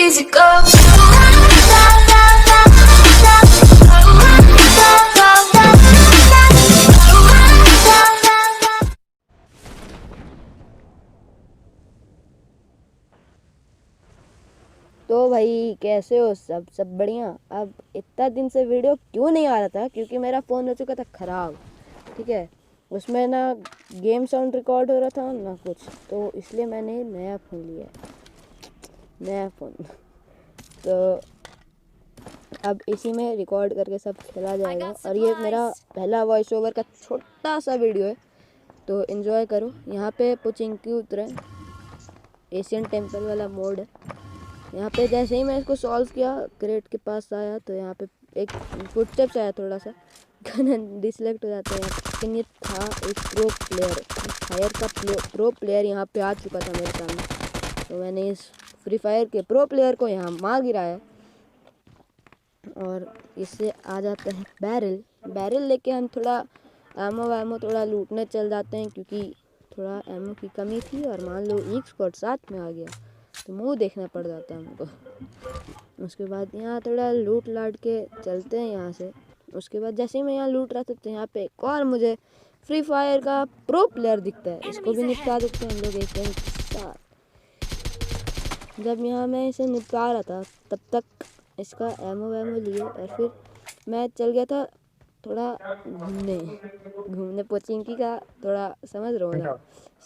easy go. तो भाई कैसे हो सब बढ़िया। अब इतना दिन से वीडियो क्यों नहीं आ रहा था, क्योंकि मेरा फ़ोन हो चुका था ख़राब। ठीक है, उसमें ना गेम साउंड रिकॉर्ड हो रहा था ना कुछ, तो इसलिए मैंने नया फ़ोन लिया, नया फ़ोन। तो अब इसी में रिकॉर्ड करके सब खेला जाएगा, और ये मेरा पहला वॉइस ओवर का छोटा सा वीडियो है, तो इन्जॉय करो। यहाँ पे पुचिंकी उतरे, एशियन टेम्पल वाला मोड है। यहाँ पे जैसे ही मैं इसको सॉल्व किया, क्रेट के पास आया तो यहाँ पे एक फुटस्टेप्स आया, थोड़ा सा गन डिसलेक्ट हो जाता है यहाँ पे। लेकिन ये था एक प्रो प्लेयर, फायर का प्रो प्लेयर यहाँ पे आ चुका था मेरे सामने। तो मैंने इस फ्री फायर के प्रो प्लेयर को यहाँ मार गिराया, और इससे आ जाता है बैरल लेके हम थोड़ा एमो थोड़ा लूटने चल जाते हैं, क्योंकि थोड़ा एमो की कमी थी। और मान लो एक स्क्वाड साथ में आ गया तो मुंह देखना पड़ जाता है हमको। उसके बाद यहाँ थोड़ा लूट लाट के चलते हैं यहाँ से। उसके बाद जैसे ही मैं यहाँ लूट रहा था तो यहाँ पे एक और मुझे फ्री फायर का प्रो प्लेयर दिखता है, इसको भी निपटा देते हैं हम लोग एक साथ। जब यहाँ मैं इसे निपटा रहा था तब तक इसका एमो वैमो लिए, और फिर मैं चल गया था थोड़ा घूमने पोचिंकी का, थोड़ा समझ रहा हूँ ना,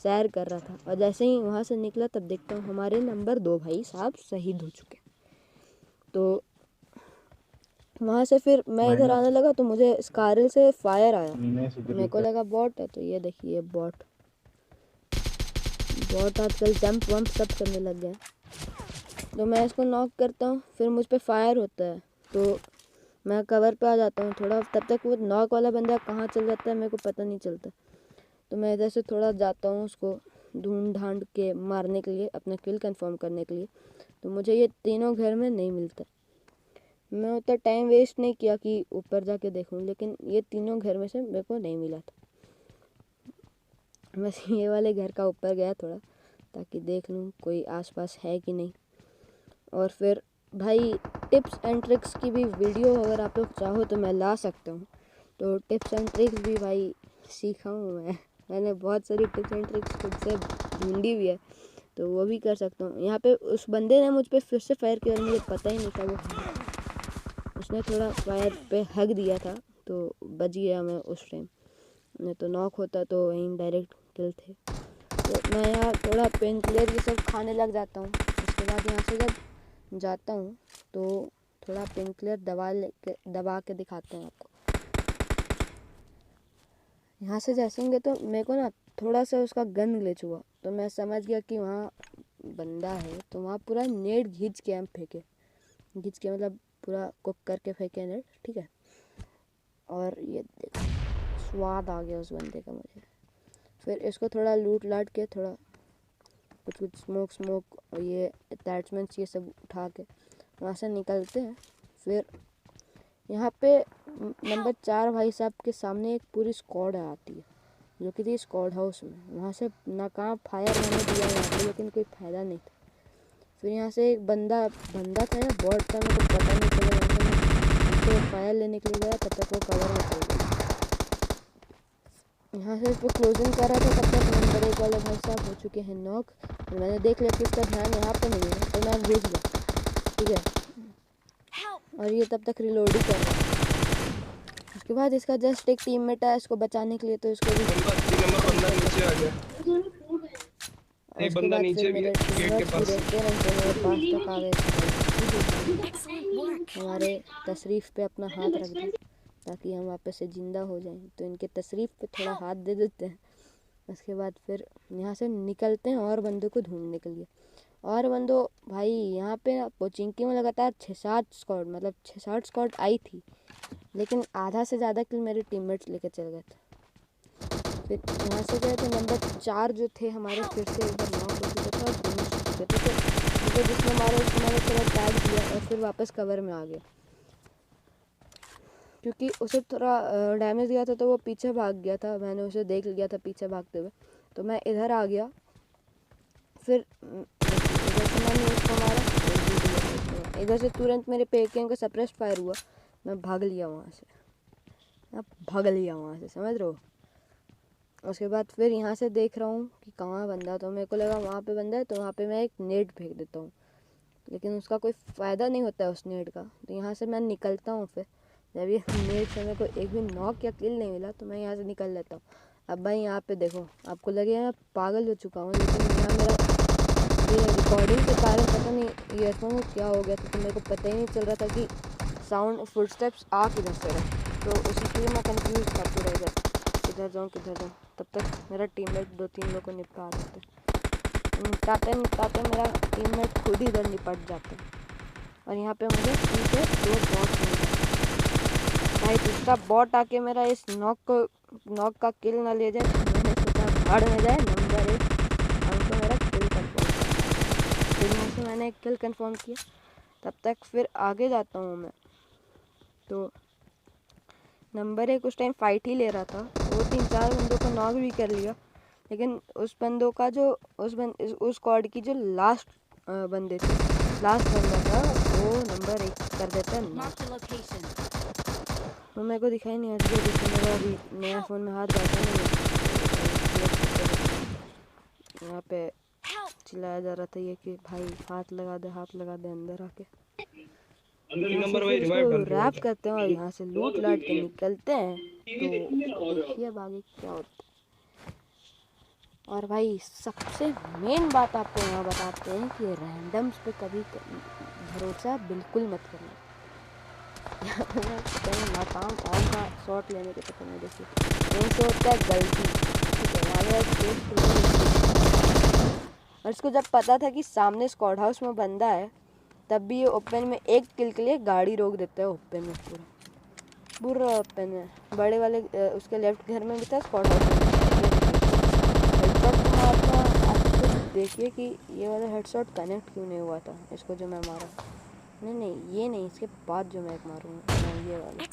सैर कर रहा था। और जैसे ही वहाँ से निकला तब देखता हूँ हमारे नंबर 2 भाई साहब शहीद हो चुके। तो वहाँ से फिर मैं इधर आने लगा तो मुझे स्कारल से फायर आया, मेरे को लगा बॉट है। तो ये देखिए बॉट आजकल जंप वंप सब करने लग गया। तो मैं इसको नॉक करता हूँ, फिर मुझ पर फायर होता है तो मैं कवर पे आ जाता हूँ थोड़ा। तब तक वो नॉक वाला बंदा कहाँ चल जाता है मेरे को पता नहीं चलता। तो मैं इधर से थोड़ा जाता हूँ उसको ढूंढ ढांड के मारने के लिए, अपना किल कंफर्म करने के लिए। तो मुझे ये तीनों घर में नहीं मिलता। मैं उतना टाइम वेस्ट नहीं किया कि ऊपर जाके देखूँ, लेकिन ये तीनों घर में से मेरे को नहीं मिला था। बस ये वाले घर का ऊपर गया थोड़ा, ताकि देख लूँ कोई आसपास है कि नहीं। और फिर भाई टिप्स एंड ट्रिक्स की भी वीडियो अगर आप लोग चाहो तो मैं ला सकता हूँ। तो टिप्स एंड ट्रिक्स भी भाई सीखा हूँ मैंने बहुत सारी टिप्स एंड ट्रिक्स खुद से ढूंढी भी है, तो वो भी कर सकता हूँ। यहाँ पे उस बंदे ने मुझ पर फिर से फायर किया और मुझे पता ही नहीं था वो उसने थोड़ा फायर पे हक दिया था, तो बच गया मैं उस टाइम, नहीं तो नॉक होता तो वहीं डायरेक्ट किल थे। तो मैं यहाँ थोड़ा पेन किलर ये सब खाने लग जाता हूँ। उसके बाद यहाँ से जब जाता हूँ तो थोड़ा पेन किलर दबा के दिखाते हैं आपको। यहाँ से जैसे ही गए तो मेरे को ना थोड़ा सा उसका गन ग्लिच हुआ, तो मैं समझ गया कि वहाँ बंदा है। तो वहाँ पूरा नेट घिंच के हम फेंके, घिंच के मतलब पूरा कुक करके फेंके नेट, ठीक है। और ये देखो स्वाद आ गया उस बंदे का मुझे। फिर इसको थोड़ा लूट लाट के थोड़ा कुछ स्मोक और ये अटैचमेंट्स ये सब उठा के वहाँ से निकलते हैं। फिर यहाँ पे नंबर 4 भाई साहब के सामने एक पूरी स्क्वाड आती है, जो कि थी स्क्वाड हाउस में। वहाँ से नाकाम फायर मैंने दिया यहाँ पे, लेकिन कोई फ़ायदा नहीं था। फिर यहाँ से एक बंदा था या बॉट था मेरे को पता नहीं चला। यहाँ से फायर लेने के लिए गया, तब तक वो कवर में चल गया। यहाँ से इसको क्लोजिंग कर रहा था, तब तक नंबर 1 वाले भाई साहब हो चुके हैं नॉक। मैंने देख लिया कि इसका ध्यान यहाँ पर नहीं है, तो मैं घुस गया, ठीक है। और ये तब तक रिलोड ही कर रहा है। उसके बाद इसका जस्ट एक टीममेट है इसको बचाने के लिए, तो इसको भी बंदा नीचे आ गया। एक उसके बंदा बाद नीचे फिर भी मेरे है गेट के पास। देखते रहते मेरे पास तक आ गए, हमारे तशरीफ़ पे अपना हाथ रख दें ताकि हम वापस से ज़िंदा हो जाएं। तो इनके तशरीफ़ पे थोड़ा हाथ दे देते हैं। उसके बाद फिर यहाँ से निकलते हैं और बंदों को ढूंढने के लिए। और बंदो भाई यहाँ पे पोचिंकी में लगातार 6-7 स्क्वाड आई थी, लेकिन आधा से ज़्यादा किल मेरे टीममेट्स लेके चल गए थे। फिर यहाँ से गए तो नंबर 4 जो थे हमारे फिर से एक बार नॉक हो चुके थे और फिनिश हो चुके थे। तो मुझे जिसने मारा उसको मैंने थोड़ा टैग दिया और फिर वापस कवर में आ गया, क्योंकि उसे थोड़ा डैमेज दिया था तो वो पीछे भाग गया था। मैंने उसे देख लिया था पीछे भागते हुए, तो मैं इधर आ गया। फिर जैसे मैंने उसको मारा उधर से तुरंत मेरे पे AKM का सप्रेस्ड फायर हुआ, मैं भाग लिया वहाँ से, समझ रहे हो। उसके बाद फिर यहाँ से देख रहा हूँ कि कहाँ बंदा, तो मेरे को लगा वहाँ पे बंदा है, तो वहाँ पे मैं एक नेट फेंक देता हूँ, लेकिन उसका कोई फ़ायदा नहीं होता है उस नेट का। तो यहाँ से मैं निकलता हूँ, फिर जब ये नेट से मेरे को एक भी नॉक या किल नहीं मिला तो मैं यहाँ से निकल लेता हूँ। अब भाई यहाँ पे देखो, आपको लगेगा मैं पागल हो चुका हूँ, लेकिन यहाँ मेरा ये रिकॉर्डिंग के कारण पता नहीं ईयरफोन को क्या हो गया था, तो मेरे को पता ही नहीं चल रहा था कि साउंड फुटस्टेप्स आ किधर से रहे। तो उसी के लिए मैं कंफ्यूज था पूरा, किधर जाऊँ। तब तक मेरा टीममेट 2-3 लोग को निपटा रहे थे। निपटाते मेरा टीममेट खुद ही इधर निपट जाते हैं। और यहाँ पे मुझे पीछे 2 बॉट मिल गए। भाई दूसरा बॉट आके मेरा इस नॉक का किल ना ले जाए, तो मैंने सोचा भाड़ में जाए नंबर 1, हमको मेरा किल कंफर्म। फिर यहाँ से मैंने एक किल कंफर्म किया। तब तक फिर आगे जाता हूँ मैं, तो नंबर 1 उस टाइम फाइट ही ले रहा था। वो 3-4 बंदों को नॉक भी कर लिया, लेकिन उस बंदों का जो उस स्क्वाड की जो लास्ट बंदे थे, लास्ट बंदा था, वो नंबर 1 कर देता है knock। तो मेरे को दिखाई नहीं आता, मेरा अभी नया फ़ोन में हाथ जाता नहीं। यहाँ पे चिल्लाया जा रहा था ये कि भाई हाथ लगा दे अंदर आके। यहाँ से फिर इसको रैप करते हैं और यहाँ से लूट लाट के निकलते हैं। तो देखिए अब आगे क्या होता है। और भाई सबसे मेन बात आपको यहाँ बताते हैं कि रैंडम्स पे कभी भरोसा बिल्कुल मत करना। यहाँ पे मैं कहीं नाकाम और का शॉट लेने के चक्कर में, देखिए यहीं से होता है गलती, ठीक है। यहाँ मेरा और इसको जब पता था कि सामने स्क्वाड हाउस में बंदा है, तब भी ये ओपन में एक किल के लिए गाड़ी रोक देता है। ओपन में पूरा ओपन में बड़े वाले उसके लेफ्ट घर में भी था स्क्वाड हाउस में। हेडशॉट तो मारता, आप देखिए कि ये वाला हेडशॉट कनेक्ट क्यों नहीं हुआ था, इसको जो मैं मारा। नहीं ये नहीं, इसके बाद जो मैं एक मारूंगा ये वाला।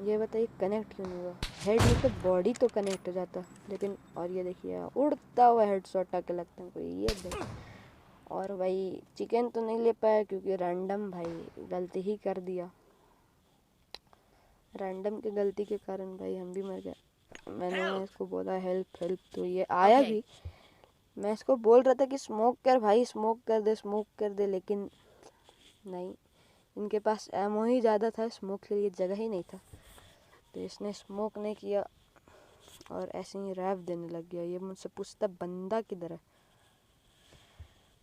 ये बताइए कनेक्ट क्यों नहीं हुआ। हेड में तो बॉडी तो कनेक्ट हो जाता, लेकिन और ये देखिए उड़ता हुआ हेडशॉट आके लगता है कोई, ये देखिए। और भाई चिकन तो नहीं ले पाया क्योंकि रैंडम भाई गलती ही कर दिया। रैंडम की गलती के कारण भाई हम भी मर गए। मैंने इसको बोला हेल्प, तो ये आया भी। मैं इसको बोल रहा था कि स्मोक कर भाई, स्मोक कर दे, लेकिन नहीं, इनके पास एमो ही ज़्यादा था, स्मोक के लिए जगह ही नहीं था। तो इसने स्मोक नहीं किया और ऐसे ही रैप देने लग गया। ये मुझसे पूछता बंदा किधर है।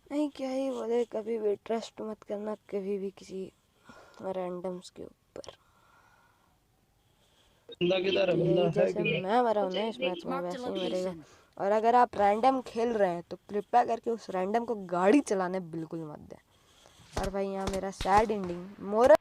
नहीं क्या ही बोले, कभी भी ट्रस्ट मत करना कभी भी किसी रैंडम्स के ऊपर। यही जैसे मैं मरा हूँ ना इस मैच में, वैसे ही मरेगा। और अगर आप रैंडम खेल रहे हैं तो कृपया करके उस रैंडम को गाड़ी चलाने बिल्कुल मत दें। और भाई यहाँ मेरा सैड एंडिंग मोरल